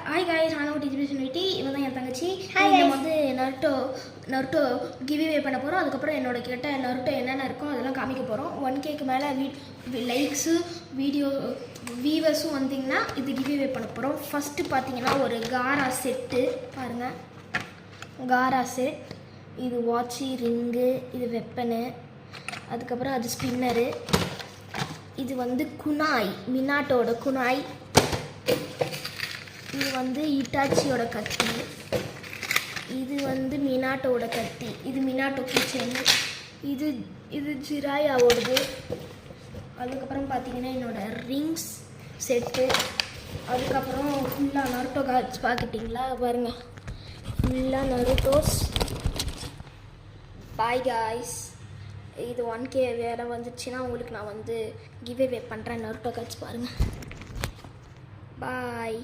Hi guys, நான் Disability. இவன் தான் என் தங்கச்சி. நம்ம வந்து நருட்டோ கிவ்அவே பண்ண போகிறோம். அதுக்கப்புறம் என்னோட கிட்ட நருட்டோ என்னென்ன இருக்கோ அதெல்லாம் காமிக்க போகிறோம். 1Kக்கு மேலே லைக்ஸு வியூவர்ஸும் வந்தீங்கன்னா இது கிவ்அவே பண்ண போகிறோம். ஃபஸ்ட்டு பார்த்தீங்கன்னா ஒரு காரா செட்டு பாருங்கள். காரா செட், இது வாட்சி, ரிங்கு, இது வெப்பனு, அதுக்கப்புறம் அது ஸ்பின்னரு, இது வந்து குனாய், மினாட்டோட குனாய், இது வந்து இட்டாச்சியோட கத்தி, இது வந்து மினாட்டோட கத்தி, இது மினாட்டோ கிச்சன், இது ஜிராயாவோடது. அதுக்கப்புறம் பார்த்தீங்கன்னா என்னோட ரிங்ஸ் செட்டு. அதுக்கப்புறம் ஃபுல்லாக நருட்டோ கார்ட்ஸ் பார்த்துட்டிங்களா பாருங்க, ஃபுல்லாக நருட்டோஸ். பாய் காய்ஸ், இது 1K வேலை வந்துச்சுன்னா உங்களுக்கு நான் வந்து கிவ்அவே பண்ணுறேன். நருட்டோ கார்ட்ஸ் பாருங்கள். பாய்.